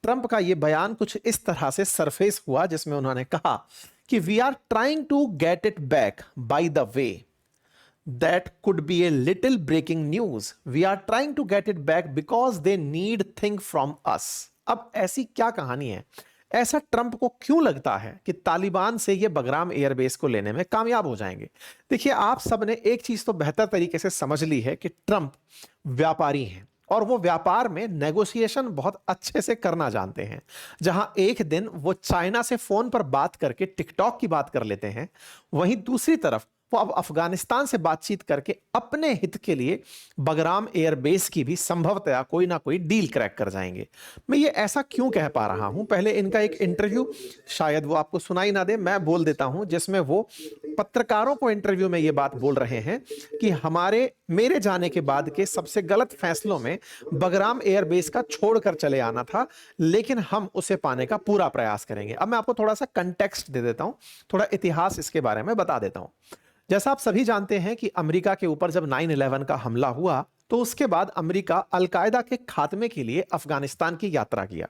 Trump का ये बयान कुछ इस तरह से सरफेस हुआ जिसमें उन्होंने कहा कि we are trying to get it back by the way that could be a little breaking news we are trying to get it back because they need thing from us. अब ऐसी क्या कहानी है? ऐसा ट्रंप को क्यों लगता है कि तालिबान से ये बगराम एयरबेस को लेने में कामयाब हो जाएंगे? देखिए, आप सबने एक चीज तो बेहतर तरीके से समझ ली है कि ट्रंप व्यापारी हैं और वो व्यापार में नेगोशिएशन बहुत अच्छे से करना जानते हैं। जहां एक दिन वो चाइना से फोन पर बात करके टिकटॉक की बात कर लेते हैं, वहीं दूसरी तरफ वो अब अफगानिस्तान से बातचीत करके अपने हित के लिए बगराम एयरबेस की भी संभवतया कोई ना कोई डील क्रैक कर जाएंगे। मैं ये ऐसा क्यों कह पा रहा हूं? पहले इनका एक इंटरव्यू, शायद वो आपको सुनाई ना दे, मैं बोल देता हूं, जिसमें वो पत्रकारों को इंटरव्यू में ये बात बोल रहे हैं कि मेरे जाने के बाद के सबसे गलत फैसलों में बगराम एयरबेस का छोड़कर चले आना था, लेकिन हम उसे पाने का पूरा प्रयास करेंगे। अब मैं आपको थोड़ा सा कंटेक्स्ट दे देता हूं, थोड़ा इतिहास इसके बारे में बता देता हूं। जैसा आप सभी जानते हैं कि अमेरिका के ऊपर जब 9/11 का हमला हुआ तो उसके बाद अमेरिका अलकायदा के खात्मे के लिए अफगानिस्तान की यात्रा किया।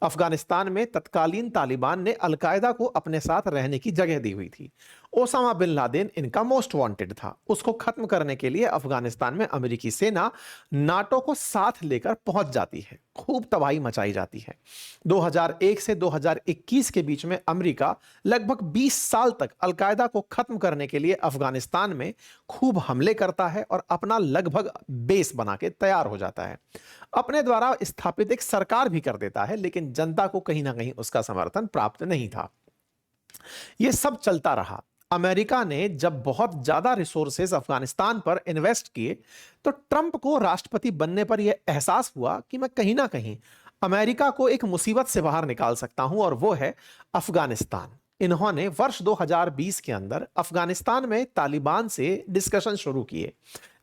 अफगानिस्तान में तत्कालीन तालिबान ने अलकायदा को अपने साथ रहने की जगह दी हुई थी। ओसामा बिन लादेन इनका मोस्ट वांटेड था। उसको खत्म करने के लिए अफगानिस्तान में अमेरिकी सेना नाटो को साथ लेकर पहुंच जाती है, खूब तबाही मचाई जाती है। 2001 से 2021 के बीच में अमेरिका लगभग 20 साल तक अलकायदा को खत्म करने के लिए अफगानिस्तान में खूब हमले करता है और अपना लगभग बेस बना के तैयार हो जाता है। अपने द्वारा स्थापित एक सरकार भी कर देता है, लेकिन जनता को कहीं ना कहीं उसका समर्थन प्राप्त नहीं था। यह सब चलता रहा। अमेरिका ने जब बहुत ज्यादा रिसोर्सेज अफगानिस्तान पर इन्वेस्ट किए तो ट्रंप को राष्ट्रपति बनने पर यह एहसास हुआ कि मैं कहीं ना कहीं अमेरिका को एक मुसीबत से बाहर निकाल सकता हूं, और वो है अफगानिस्तान। इन्होंने वर्ष 2020 के अंदर अफगानिस्तान में तालिबान से डिस्कशन शुरू किए।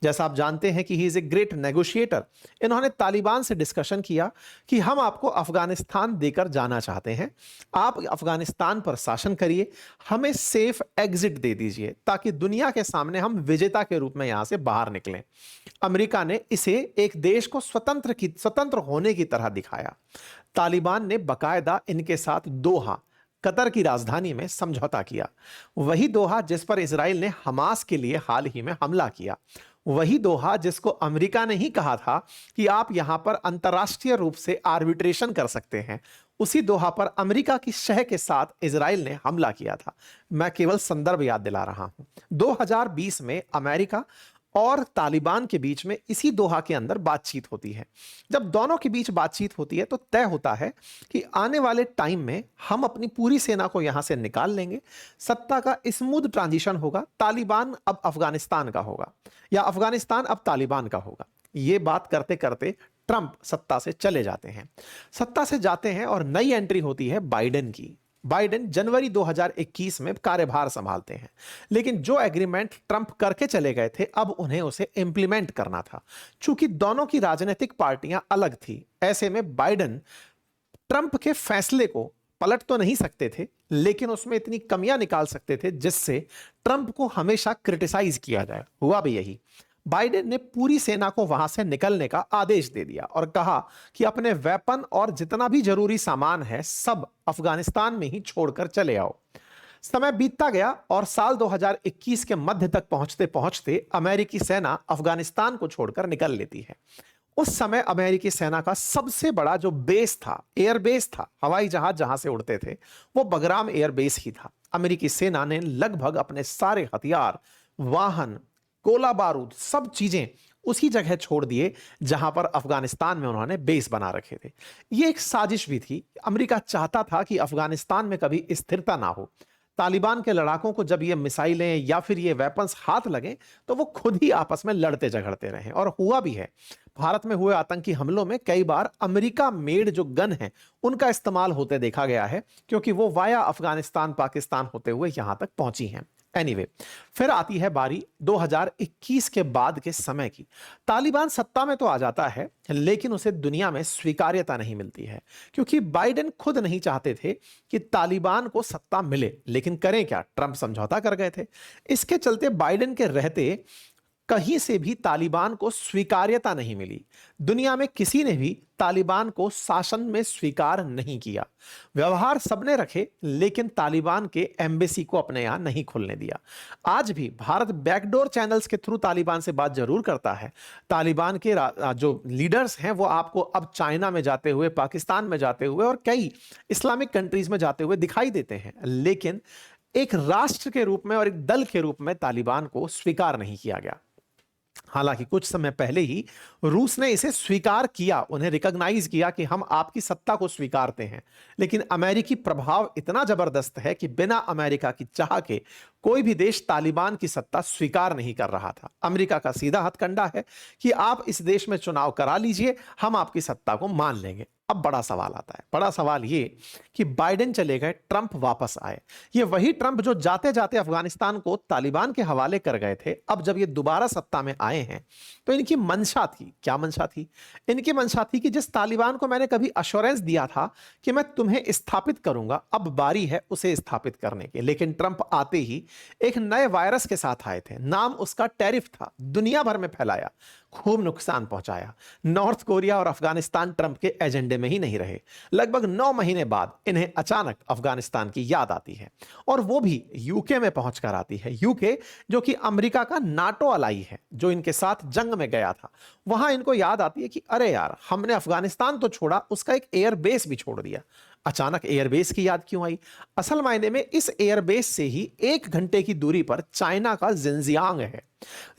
जैसा आप जानते हैं कि he is a great negotiator. इन्होंने तालिबान से डिस्कशन किया कि हम आपको अफगानिस्तान देकर जाना चाहते हैं, आप अफगानिस्तान पर शासन करिए, हमें सेफ एग्जिट दे दीजिए ताकि दुनिया के सामने हम विजेता के रूप में यहां से बाहर निकलें। अमेरिका ने इसे एक देश को स्वतंत्र होने की तरह दिखाया। तालिबान ने बकायदा इनके साथ दोहा, कतर की राजधानी में समझौता किया। वही दोहा जिस पर इजराइल ने हमास के लिए हाल ही में हमला किया, वही दोहा जिसको अमेरिका ने ही कहा था कि आप यहां पर अंतर्राष्ट्रीय रूप से आर्बिट्रेशन कर सकते हैं, उसी दोहा पर अमेरिका की शह के साथ इजराइल ने हमला किया था। मैं केवल संदर्भ याद दिला रहा हूं। 2020 में अमेरिका और तालिबान के बीच में इसी दोहा के अंदर बातचीत होती है। जब दोनों के बीच बातचीत होती है तो तय होता है कि आने वाले टाइम में हम अपनी पूरी सेना को यहां से निकाल लेंगे, सत्ता का स्मूथ ट्रांजिशन होगा, तालिबान अब अफगानिस्तान का होगा या अफगानिस्तान अब तालिबान का होगा। ये बात करते करते ट्रंप सत्ता से चले जाते हैं। सत्ता से जाते हैं और नई एंट्री होती है बाइडेन की। बाइडेन जनवरी 2021 में कार्यभार संभालते हैं, लेकिन जो एग्रीमेंट ट्रंप करके चले गए थे अब उन्हें उसे इंप्लीमेंट करना था। चूंकि दोनों की राजनीतिक पार्टियां अलग थी, ऐसे में बाइडेन ट्रंप के फैसले को पलट तो नहीं सकते थे, लेकिन उसमें इतनी कमियां निकाल सकते थे जिससे ट्रंप को हमेशा क्रिटिसाइज किया जाए। हुआ भी यही। बाइडेन ने पूरी सेना को वहां से निकलने का आदेश दे दिया और कहा कि अपने वेपन और जितना भी जरूरी सामान है सब अफगानिस्तान में ही छोड़कर चले आओ। समय बीतता गया और साल 2021 के मध्य तक पहुंचते पहुंचते अमेरिकी सेना अफगानिस्तान को छोड़कर निकल लेती है। उस समय अमेरिकी सेना का सबसे बड़ा जो बेस था, एयरबेस था, हवाई जहाज जहां से उड़ते थे, वो बगराम एयरबेस ही था। अमेरिकी सेना ने लगभग अपने सारे हथियार, वाहन, गोला बारूद, सब चीजें उसी जगह छोड़ दिए जहां पर अफगानिस्तान में उन्होंने बेस बना रखे थे। यह एक साजिश भी थी। अमेरिका चाहता था कि अफगानिस्तान में कभी स्थिरता ना हो। तालिबान के लड़ाकों को जब ये मिसाइलें या फिर ये वेपन्स हाथ लगे तो वो खुद ही आपस में लड़ते झगड़ते रहे, और हुआ भी है। भारत में हुए आतंकी हमलों में कई बार अमेरिका मेड जो गन है उनका इस्तेमाल होते देखा गया है, क्योंकि वो वाया अफगानिस्तान पाकिस्तान होते हुए यहां तक पहुंची हैं। एनीवे, फिर आती है बारी 2021 के बाद के समय की। तालिबान सत्ता में तो आ जाता है, लेकिन उसे दुनिया में स्वीकार्यता नहीं मिलती है, क्योंकि बाइडेन खुद नहीं चाहते थे कि तालिबान को सत्ता मिले, लेकिन करें क्या, ट्रंप समझौता कर गए थे। इसके चलते बाइडेन के रहते कहीं से भी तालिबान को स्वीकार्यता नहीं मिली। दुनिया में किसी ने भी तालिबान को शासन में स्वीकार नहीं किया। व्यवहार सबने रखे, लेकिन तालिबान के एम्बेसी को अपने यहां नहीं खुलने दिया। आज भी भारत बैकडोर चैनल्स के थ्रू तालिबान से बात जरूर करता है। तालिबान के जो लीडर्स हैं वो आपको अब चाइना में जाते हुए, पाकिस्तान में जाते हुए और कई इस्लामिक कंट्रीज में जाते हुए दिखाई देते हैं, लेकिन एक राष्ट्र के रूप में और एक दल के रूप में तालिबान को स्वीकार नहीं किया गया। हालांकि कुछ समय पहले ही रूस ने इसे स्वीकार किया, उन्हें रिकॉग्नाइज किया कि हम आपकी सत्ता को स्वीकारते हैं, लेकिन अमेरिकी प्रभाव इतना जबरदस्त है कि बिना अमेरिका की चाह के कोई भी देश तालिबान की सत्ता स्वीकार नहीं कर रहा था। अमेरिका का सीधा हथकंडा है कि आप इस देश में चुनाव करा लीजिए, हम आपकी सत्ता को मान लेंगे। अब बड़ा सवाल आता है, बड़ा सवाल ये कि बाइडेन चले गए, ट्रंप वापस आए। ये वही ट्रंप जो जाते जाते अफगानिस्तान को तालिबान के हवाले कर गए थे, अब जब ये दोबारा सत्ता में आए हैं तो इनकी मंशा थी, क्या मंशा थी? इनकी मंशा थी कि जिस तालिबान को मैंने कभी अश्योरेंस दिया था कि मैं तुम्हें स्थापित करूंगा, अब बारी है उसे स्थापित करने की। लेकिन ट्रंप आते ही एक नए वायरस के साथ आए थे, नाम उसका टैरिफ था, दुनिया भर में फैलाया, खूब नुकसान पहुंचाया। नॉर्थ कोरिया और अफगानिस्तान ट्रंप के एजेंडे में ही नहीं रहे। लगभग 9 महीने बाद इन्हें अचानक अफगानिस्तान की याद आती है, और वो भी यूके में पहुंचकर आती है। यूके जो कि अमेरिका का नाटो अलाई है, जो इनके साथ जंग में गया था, वहां इनको याद आती है कि अरे यार, हमने अफगानिस्तान तो छोड़ा, उसका एक एयरबेस भी छोड़ दिया। अचानक एयरबेस की याद क्यों आई? असल मायने में इस एयरबेस से ही 1 घंटे की दूरी पर चाइना का जिनजियांग है।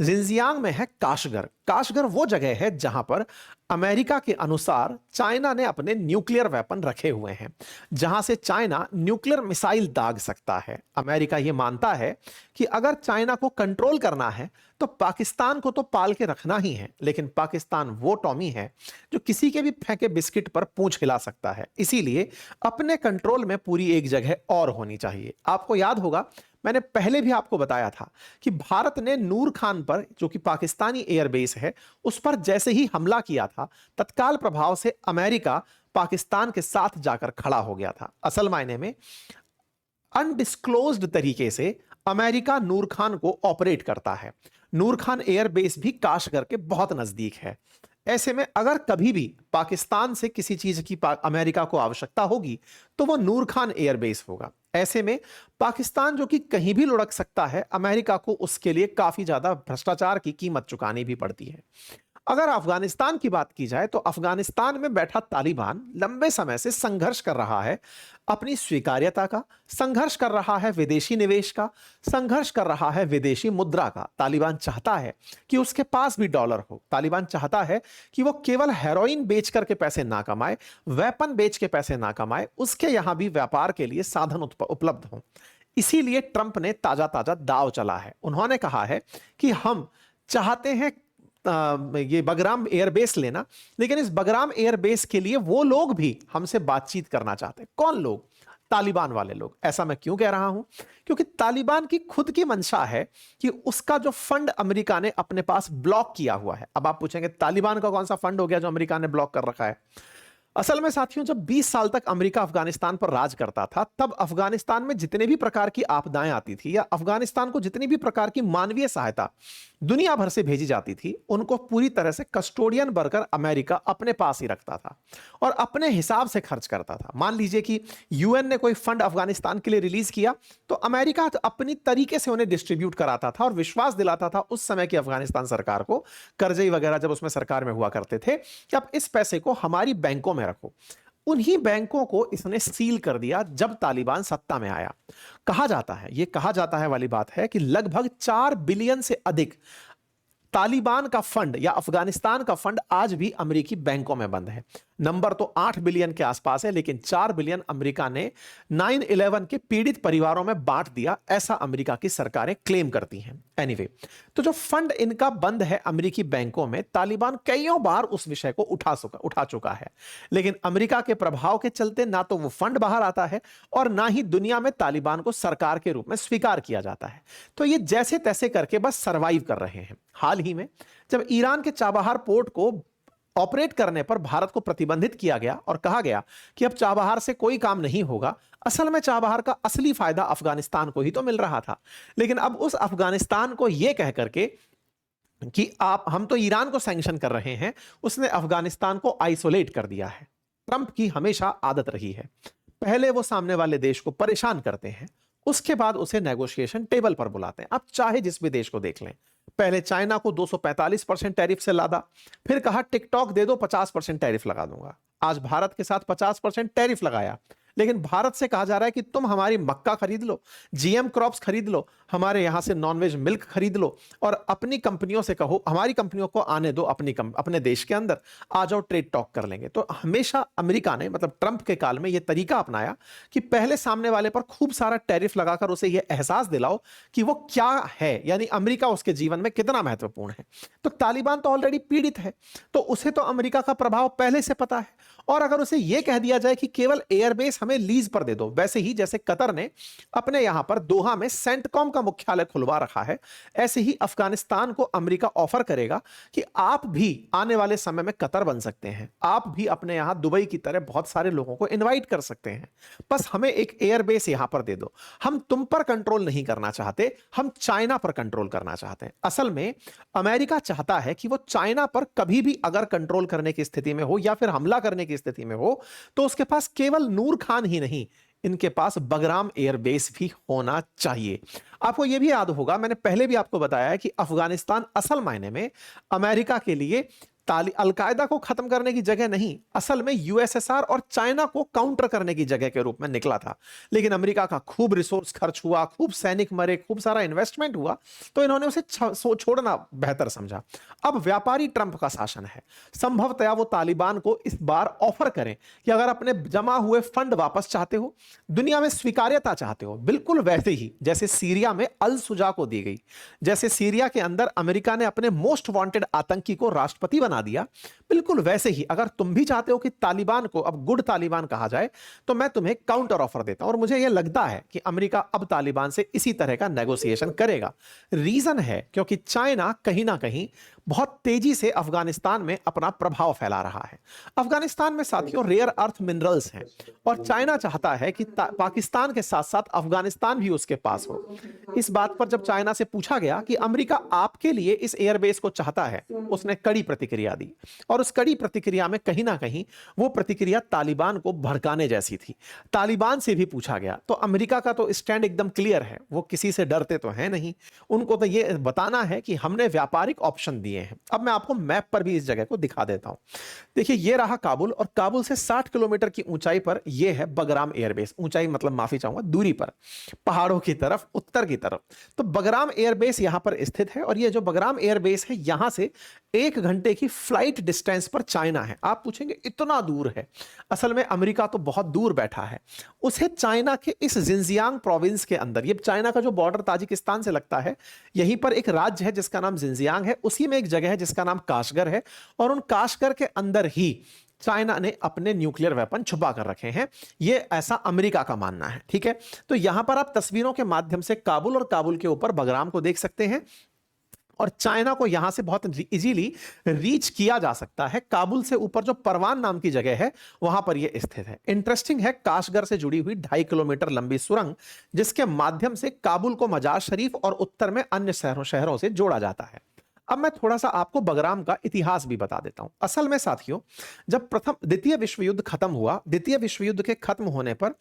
जिनजियांग में है काशगर। काशगर वो जगह है जहां पर अमेरिका के अनुसार चाइना ने अपने न्यूक्लियर वेपन रखे हुए हैं, जहां से चाइना न्यूक्लियर मिसाइल दाग सकता है। अमेरिका यह मानता है कि अगर चाइना को कंट्रोल करना है तो पाकिस्तान को तो पाल के रखना ही है, लेकिन पाकिस्तान वो टॉमी है जो किसी के भी फेंके बिस्किट पर पूंछ हिला सकता है। इसीलिए अपने कंट्रोल में पूरी एक जगह और होनी चाहिए। आपको याद होगा, मैंने पहले भी आपको बताया था कि भारत ने नूर खान पर, जो कि पाकिस्तानी एयरबेस है, उस पर जैसे ही हमला किया था, तत्काल प्रभाव से अमेरिका पाकिस्तान के साथ जाकर खड़ा हो गया था। असल मायने में अनडिस्क्लोज्ड तरीके से अमेरिका नूर खान को ऑपरेट करता है। नूर खान एयरबेस भी काशगर के बहुत नजदीक है। ऐसे में अगर कभी भी पाकिस्तान से किसी चीज की अमेरिका को आवश्यकता होगी तो वो नूर खान एयरबेस होगा। ऐसे में पाकिस्तान जो कि कहीं भी लुढ़क सकता है, अमेरिका को उसके लिए काफी ज्यादा भ्रष्टाचार की कीमत चुकानी भी पड़ती है। अगर अफगानिस्तान की बात की जाए तो अफगानिस्तान में बैठा तालिबान लंबे समय से संघर्ष कर रहा है अपनी स्वीकार्यता का, संघर्ष कर रहा है विदेशी निवेश का, संघर्ष कर रहा है विदेशी मुद्रा का। तालिबान चाहता है कि उसके पास भी डॉलर हो। तालिबान चाहता है कि वो केवल हेरोइन बेच करके पैसे ना कमाए, वेपन बेच के पैसे ना कमाए, उसके यहां भी व्यापार के लिए साधन उपलब्ध हों। इसीलिए ट्रंप ने ताजा ताजा दांव चला है। उन्होंने कहा है कि हम चाहते हैं ये बगराम एयरबेस लेना, लेकिन इस बगराम एयरबेस के लिए वो लोग भी हमसे बातचीत करना चाहते हैं। कौन लोग? तालिबान वाले लोग। ऐसा मैं क्यों कह रहा हूं? क्योंकि तालिबान की खुद की मंशा है कि उसका जो फंड अमेरिका ने अपने पास ब्लॉक किया हुआ है। अब आप पूछेंगे तालिबान का कौन सा फंड हो गया जो अमेरिका ने ब्लॉक कर रखा है? असल में साथियों, जब 20 साल तक अमेरिका अफगानिस्तान पर राज करता था, तब अफगानिस्तान में जितने भी प्रकार की आपदाएं आती थी या अफगानिस्तान को जितनी भी प्रकार की मानवीय सहायता दुनिया भर से भेजी जाती थी, उनको पूरी तरह से कस्टोडियन बनकर अमेरिका अपने पास ही रखता था और अपने हिसाब से खर्च करता था। मान लीजिए कि यूएन ने कोई फंड अफगानिस्तान के लिए रिलीज किया तो अमेरिका अपनी तरीके से उन्हें डिस्ट्रीब्यूट कराता था और विश्वास दिलाता था उस समय की अफगानिस्तान सरकार को, करजई वगैरह जब उसमें सरकार में हुआ करते थे, कि आप इस पैसे को हमारी बैंकों में रखो। उन्हीं बैंकों को इसने सील कर दिया जब तालिबान सत्ता में आया। कहा जाता है, यह कहा जाता है वाली बात है कि लगभग 4 बिलियन से अधिक तालिबान का फंड या अफगानिस्तान का फंड आज भी अमेरिकी बैंकों में बंद है। नंबर तो 8 बिलियन के आसपास है, लेकिन 4 बिलियन अमेरिका ने 9/11 के पीड़ित परिवारों में बांट दिया, ऐसा अमेरिका की सरकारें क्लेम करती हैं। एनीवे, तो जो फंड इनका बंद है अमेरिकी बैंकों में, तालिबान कईयों बार उस विषय को उठा चुका है, लेकिन अमेरिका के प्रभाव के चलते ना तो वो फंड बाहर आता है और ना ही दुनिया में तालिबान को सरकार के रूप में स्वीकार किया जाता है। तो ये जैसे तैसे करके बस सरवाइव कर रहे हैं। हाल ही में जब ईरान के चाबहार पोर्ट को ऑपरेट करने पर भारत को प्रतिबंधित किया गया और कहा गया कि अब चाबहार से कोई काम नहीं होगा, असल में चाबहार का असली फायदा अफगानिस्तान को ही तो मिल रहा था। लेकिन अब उस अफगानिस्तान को यह कह करके कि आप हम तो ईरान को सैंक्शन कर रहे हैं, उसने अफगानिस्तान को आइसोलेट कर दिया है। ट्रंप की हमेशा आदत रही है, पहले वो सामने वाले देश को परेशान करते हैं, उसके बाद उसे नेगोशिएशन टेबल पर बुलाते हैं। आप चाहे जिस भी देश को देख लें, पहले चाइना को 245% टैरिफ से लादा, फिर कहा टिकटॉक दे दो 50% टैरिफ लगा दूंगा। आज भारत के साथ 50% टैरिफ लगाया, लेकिन भारत से कहा जा रहा है कि तुम हमारी मक्का खरीद लो, जीएम क्रॉप्स खरीद लो, हमारे यहां से नॉनवेज मिल्क खरीद लो, और अपनी कंपनियों से कहो हमारी कंपनियों को आने दो अपने देश के अंदर, आ जाओ ट्रेड टॉक कर लेंगे। तो हमेशा अमेरिका ने, मतलब ट्रंप के काल में, यह तरीका अपनाया कि पहले सामने वाले पर खूब सारा टैरिफ लगाकर उसे यह एहसास दिलाओ कि वो क्या है, यानी अमेरिका उसके जीवन में कितना महत्वपूर्ण है। तो तालिबान तो ऑलरेडी पीड़ित है, तो उसे तो अमेरिका का प्रभाव पहले से पता है। और अगर उसे यह कह दिया जाए कि केवल एयरबेस हमें लीज पर दे दो, वैसे ही जैसे कतर ने अपने यहां पर दोहा में सेंटकॉम का मुख्यालय खुलवा रखा है, ऐसे ही अफगानिस्तान को अमेरिका ऑफर करेगा कि आप भी आने वाले समय में कतर बन सकते हैं, आप भी अपने यहां दुबई की तरह बहुत सारे लोगों को इनवाइट कर सकते हैं, बस हमें एक एयरबेस यहां पर दे दो। हम तुम पर कंट्रोल नहीं करना चाहते, हम चाइना पर कंट्रोल करना चाहते हैं। असल में अमेरिका चाहता है कि वो चाइना पर कभी भी अगर कंट्रोल करने की स्थिति में हो या फिर हमला करने की स्थिति में हो, तो उसके पास केवल नूर खान ही नहीं, इनके पास बगराम एयरबेस भी होना चाहिए। आपको यह भी याद होगा, मैंने पहले भी आपको बताया है कि अफगानिस्तान असल मायने में अमेरिका के लिए अलकायदा को खत्म करने की जगह नहीं, असल में यूएसएसआर और चाइना को काउंटर करने की जगह के रूप में निकला था। लेकिन अमेरिका का खूब रिसोर्स खर्च हुआ, खूब सैनिक मरे, खूब सारा इन्वेस्टमेंट हुआ, तो इन्होंने उसे छोड़ना बेहतर समझा। अब व्यापारी ट्रंप का शासन है, संभवतया वो तालिबान को इस बार ऑफर करें कि अगर अपने जमा हुए फंड वापस चाहते हो, दुनिया में स्वीकार्यता चाहते हो, बिल्कुल वैसे ही जैसे सीरिया में अल सुजा को दी गई, जैसे सीरिया के अंदर अमेरिका ने अपने मोस्ट वांटेड आतंकी को राष्ट्रपति बना दिया, बिल्कुल वैसे ही अगर तुम भी चाहते हो कि तालिबान को अब गुड तालिबान कहा जाए, तो मैं तुम्हें काउंटर ऑफर देता हूं। और मुझे यह लगता है कि अमेरिका अब तालिबान से इसी तरह का नेगोशिएशन करेगा। रीजन है क्योंकि चाइना कहीं ना कहीं बहुत तेजी से अफगानिस्तान में अपना प्रभाव फैला रहा है। अफगानिस्तान में साथियों रेयर अर्थ मिनरल्स हैं, और चाइना चाहता है कि पाकिस्तान के साथ साथ अफगानिस्तान भी उसके पास हो। इस बात पर जब चाइना से पूछा गया कि अमेरिका आपके लिए इस एयरबेस को चाहता है, उसने कड़ी प्रतिक्रिया दी, और उस कड़ी प्रतिक्रिया में कहीं ना कहीं वो प्रतिक्रिया तालिबान को भड़काने जैसी थी। तालिबान से भी पूछा गया तो अमेरिका का तो स्टैंड एकदम क्लियर है, वो किसी से डरते तो है नहीं, उनको तो ये बताना है कि हमने व्यापारिक ऑप्शन दिए हैं। अब मैं आपको मैप पर भी इस जगह को दिखा देता हूं। देखिए ये रहा काबुल, और काबुल से 60 किलोमीटर की ऊंचाई पर यह है बगराम एयरबेस। ऊंचाई मतलब माफी चाहूंगा, दूरी पर, पहाड़ों की तरफ, उत्तर की तरफ। तो बगराम एयरबेस यहां पर स्थित है, और यह जो बगराम एयरबेस है यहां से 1 घंटे की फ्लाइट डिस्टेंस पर चाइना है। आप पूछेंगे इतना दूर है, असल में अमेरिका तो बहुत दूर बैठा है। उसे चाइना के इस जिंजियांग प्रोविंस के अंदर, ये चाइना का जो बॉर्डर ताजिकिस्तान से लगता है, यहीं पर एक राज्य है जिसका नाम जिंजियांग है, उसी में एक जगह है जिसका नाम काशगर है, और उन काशगर के अंदर ही चाइना ने अपने न्यूक्लियर वेपन छुपा कर रखे हैं। यह ऐसा अमेरिका का मानना है, ठीक है। तो यहां पर आप तस्वीरों के माध्यम से काबुल और काबुल के ऊपर बगराम को देख सकते हैं, और चाइना को यहां से बहुत इजीली रीच किया जा सकता है। काबुल से ऊपर जो परवान नाम की जगह है, वहां पर यह स्थित है। इंटरेस्टिंग है, काशगर से जुड़ी हुई 2.5 किलोमीटर लंबी सुरंग, जिसके माध्यम से काबुल को मजार शरीफ और उत्तर में अन्य शहरों से जोड़ा जाता है। अब मैं थोड़ा सा आपको बगराम का इतिहास भी बता देता हूं। असल में साथियों, जब द्वितीय विश्व युद्ध खत्म हुआ, द्वितीय विश्व युद्ध के खत्म होने पर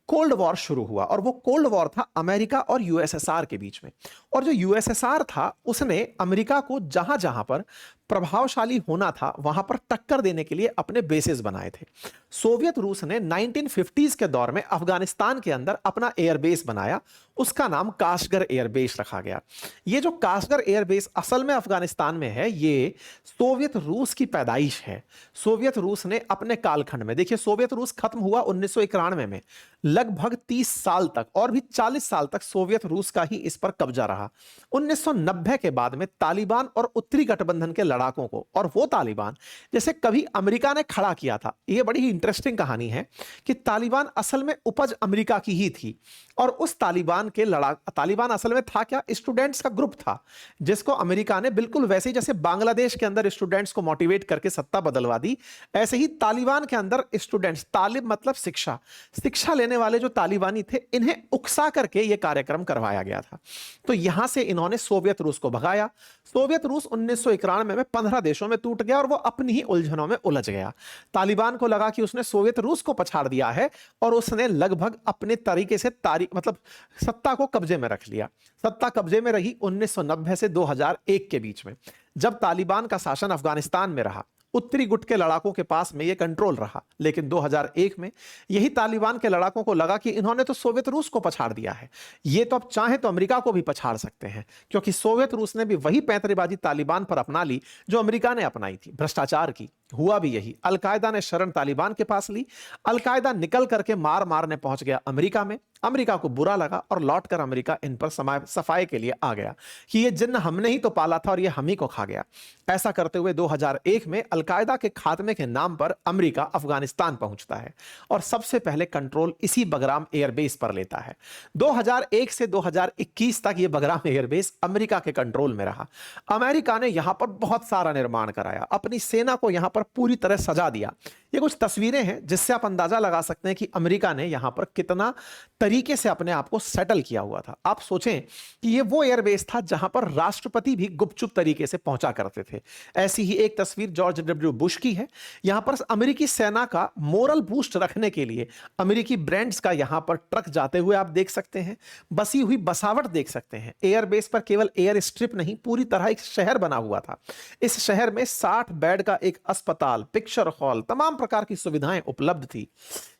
कोल्ड वॉर शुरू हुआ, और वो कोल्ड वॉर था अमेरिका और यूएसएसआर के बीच में। और जो यूएसएसआर था, उसने अमेरिका को जहां जहां पर प्रभावशाली होना था वहां पर टक्कर देने के लिए अपने बेसेस बनाए थे। सोवियत रूस ने 1950s के दौर में अफगानिस्तान के अंदर अपना एयरबेस बनाया, उसका नाम काशगर एयरबेस रखा गया। ये जो काशगर एयरबेस असल में अफगानिस्तान में है, ये सोवियत रूस की पैदाइश है। सोवियत रूस ने अपने कालखंड में, देखिए सोवियत रूस खत्म हुआ 1991 में, लगभग 30 साल तक और भी 40 साल तक सोवियत रूस का ही इस पर कब्जा रहा। 1990 के बाद में तालिबान और उत्तरी गठबंधन के लड़ाकों को, और वो तालिबान जैसे कभी अमेरिका ने खड़ा किया था। ये बड़ी ही इंटरेस्टिंग कहानी है कि तालिबान असल में उपज अमेरिका की ही थी, और उस तालिबान असल में था क्या, स्टूडेंट्स का ग्रुप था जिसको अमेरिका ने बिल्कुल वैसे ही जैसे बांग्लादेश के अंदर स्टूडेंट्स को मोटिवेट करके सत्ता बदलवा दी, ऐसे ही तालिबान के अंदर स्टूडेंट्स, तालिब मतलब शिक्षा, शिक्षा लेने वाले जो तालिबानी थे, इन्हें उकसा करके यह कार्यक्रम करवाया गया था। तो यहां से इन्होंने सोवियत रूस को भगाया। सोवियत रूस 1991 में 15 देशों में टूट गया और वो अपनी ही उलझनों में उलझ गया। तालिबान को लगा कि उसने सोवियत रूस को पछाड़ दिया है और उसने लगभग अपने तरीके से मतलब सत्ता को कब्जे में रख लिया। सत्ता कब्जे में रही 1990 से 2001 के बीच में, जब तालिबान का शासन अफगानिस्तान में रहा। उत्तरी गुट के लड़ाकों के पास में यह कंट्रोल रहा, लेकिन 2001 में यही तालिबान के लड़ाकों को लगा कि इन्होंने तो सोवियत रूस को पछाड़ दिया है, ये तो अब चाहे तो अमेरिका को भी पछाड़ सकते हैं, क्योंकि सोवियत रूस ने भी वही पैंतरेबाजी तालिबान पर अपना ली जो अमेरिका ने अपनाई थी, भ्रष्टाचार की। हुआ भी यही, अलकायदा ने शरण तालिबान के पास ली। अलकायदा निकल करके मार मारने पहुंच गया अमेरिका में। अमेरिका को बुरा लगा और लौटकर अमेरिका इन पर सफाई के लिए आ गया कि ये जिन्न हमने ही तो पाला था और ये हम ही को खा गया। ऐसा करते हुए 2001 में अलकायदा के खात्मे के नाम पर अमेरिका अफगानिस्तान पहुंचता है और सबसे पहले कंट्रोल इसी बगराम एयरबेस पर लेता है। 2001 से 2021 तक ये बगराम एयरबेस अमेरिका के कंट्रोल में रहा। अमेरिका ने यहां पर बहुत सारा निर्माण कराया, अपनी सेना को यहां पर पूरी तरह सजा दिया। ये कुछ तस्वीरें हैं जिससे आप अंदाजा लगा सकते हैं कि अमेरिका ने यहां पर कितना तरीके से अपने आप को सेटल किया हुआ था। आप सोचें कि ये वो एयरबेस था जहां पर राष्ट्रपति भी गुपचुप तरीके से पहुंचा करते थे। ऐसी ही एक तस्वीर जॉर्ज डब्ल्यू बुश की है। यहां पर अमेरिकी सेना का मोरल बूस्ट रखने के लिए अमेरिकी ब्रांड्स का यहां पर ट्रक जाते हुए आप देख सकते हैं। बसी हुई बसावट देख सकते हैं। एयरबेस पर केवल एयर स्ट्रिप नहीं, पूरी तरह एक शहर बना हुआ था। इस शहर में 60 बेड का एक अस्पताल, पिक्चर हॉल, तमाम प्रकार की सुविधाएं उपलब्ध थी।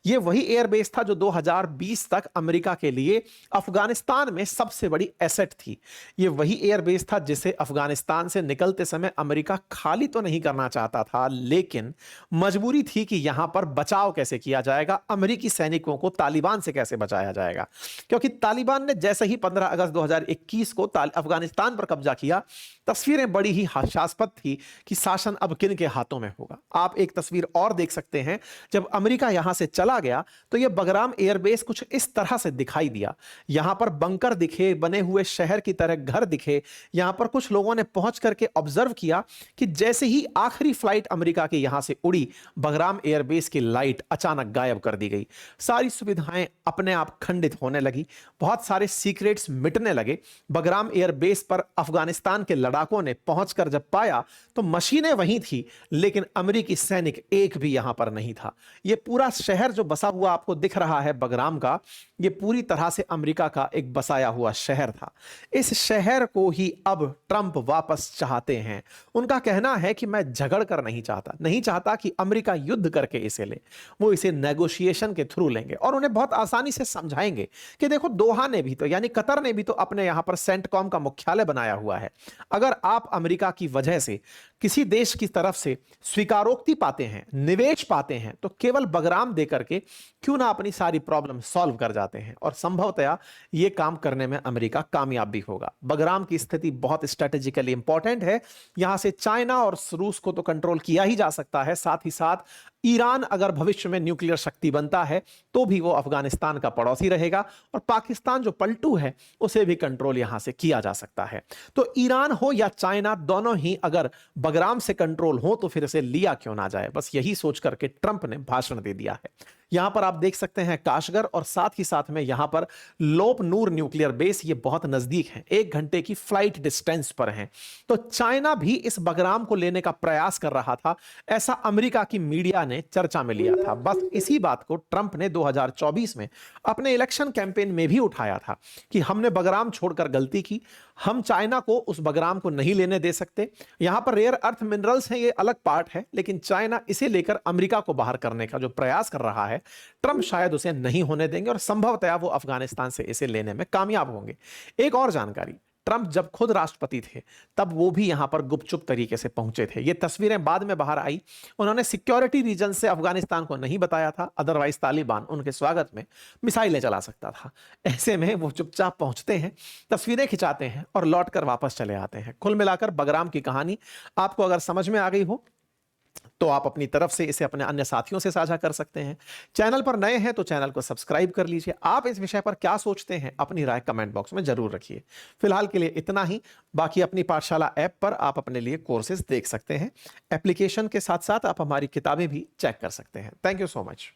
यह वही एयरबेस था जो 2020 तक अमेरिका के लिए अफगानिस्तान में सबसे बड़ी एसेट थी। यह वही एयरबेस था जिसे अफगानिस्तान से निकलते समय अमेरिका खाली तो नहीं करना चाहता था, लेकिन मजबूरी थी कि यहां पर बचाव कैसे किया जाएगा, अमेरिकी सैनिकों को तालिबान से कैसे बचाया जाएगा। क्योंकि तालिबान ने जैसे ही 15 अगस्त 2021 को अफगानिस्तान पर कब्जा किया, तस्वीरें बड़ी ही हास्यास्पद थी कि शासन अब किन के हाथों में होगा। आप एक तस्वीर और देख सकते हैं। जब अमेरिका यहां से चला गया तो यह बगराम एयरबेस कुछ इस तरह से दिखाई दिया। यहां पर बंकर दिखे, बने हुए शहर की तरह घर दिखे। यहां पर कुछ लोगों ने पहुंच करके ऑब्जर्व किया कि जैसे ही आखिरी फ्लाइट अमेरिका की यहां से उड़ी, बगराम एयरबेस की लाइट अचानक गायब कर दी गई। सारी सुविधाएं अपने आप खंडित होने लगी, बहुत सारे सीक्रेट्स मिटने लगे। बगराम एयरबेस पर अफगानिस्तान के लड़ाकों ने पहुंचकर जब पाया तो मशीनें वहीं थी, लेकिन अमेरिकी सैनिक एक भी यहां पर नहीं था। यह पूरा शहर जो बसा हुआ आपको दिख रहा है बगराम का, यह पूरी तरह से अमेरिका का एक बसाया हुआ शहर था। इस शहर को ही अब ट्रंप वापस चाहते हैं। उनका कहना है कि मैं झगड़ कर नहीं चाहता कि अमेरिका युद्ध करके इसे ले। वो इसे नेगोशिएशन के थ्रू लेंगे और उन्हें बहुत आसानी से समझाएंगे कि देखो, दोहा ने भी तो, यानी कतर ने भी तो अपने यहां पर सेंटकॉम का मुख्यालय बनाया हुआ है। अगर आप अमेरिका की वजह से किसी देश की तरफ से स्वीकारोक्ति पाते हैं, निवेश पाते हैं, तो केवल बगराम देकर के क्यों ना अपनी सारी प्रॉब्लम सॉल्व कर जाते हैं। और संभवतया यह काम करने में अमेरिका कामयाब भी होगा। बगराम की स्थिति बहुत स्ट्रेटेजिकली इंपॉर्टेंट है। यहां से चाइना और रूस को तो कंट्रोल किया ही जा सकता है, साथ ही साथ ईरान अगर भविष्य में न्यूक्लियर शक्ति बनता है तो भी वो अफगानिस्तान का पड़ोसी रहेगा, और पाकिस्तान जो पलटू है उसे भी कंट्रोल यहां से किया जा सकता है। तो ईरान हो या चाइना, दोनों ही अगर बगराम से कंट्रोल हो तो फिर इसे लिया क्यों ना जाए। बस यही सोच करके ट्रंप ने भाषण दे दिया है। यहां पर आप देख सकते हैं काशगर, और साथ ही साथ में यहां पर लोप नूर न्यूक्लियर बेस, ये बहुत नजदीक है, 1 घंटे की फ्लाइट डिस्टेंस पर है। तो चाइना भी इस बगराम को लेने का प्रयास कर रहा था, ऐसा अमेरिका की मीडिया ने चर्चा में लिया था। बस इसी बात को ट्रंप ने 2024 में अपने इलेक्शन कैंपेन में भी उठाया था कि हमने बगराम छोड़कर गलती की, हम चाइना को उस बगराम को नहीं लेने दे सकते। यहां पर रेयर अर्थ मिनरल्स हैं, ये अलग पार्ट है, लेकिन चाइना इसे लेकर अमेरिका को बाहर करने का जो प्रयास कर रहा है, ट्रंप शायद उसे नहीं होने देंगे और संभवतया वो अफगानिस्तान से इसे लेने में कामयाब होंगे। एक और जानकारी, ट्रंप जब खुद राष्ट्रपति थे तब वो भी यहां पर गुपचुप तरीके से पहुंचे थे। ये तस्वीरें बाद में बाहर आई। उन्होंने सिक्योरिटी रीजन से अफगानिस्तान को नहीं बताया था, अदरवाइज तालिबान उनके स्वागत में मिसाइलें चला सकता था। ऐसे में वो चुपचाप पहुंचते हैं, तस्वीरें खिंचाते हैं और लौट कर वापस चले आते हैं। कुल मिलाकर बगराम की कहानी आपको अगर समझ में आ गई हो तो आप अपनी तरफ से इसे अपने अन्य साथियों से साझा कर सकते हैं। चैनल पर नए हैं तो चैनल को सब्सक्राइब कर लीजिए। आप इस विषय पर क्या सोचते हैं अपनी राय कमेंट बॉक्स में जरूर रखिए। फिलहाल के लिए इतना ही। बाकी अपनी पाठशाला ऐप पर आप अपने लिए कोर्सेज देख सकते हैं। एप्लीकेशन के साथ साथ आप हमारी किताबें भी चेक कर सकते हैं। Thank you so much.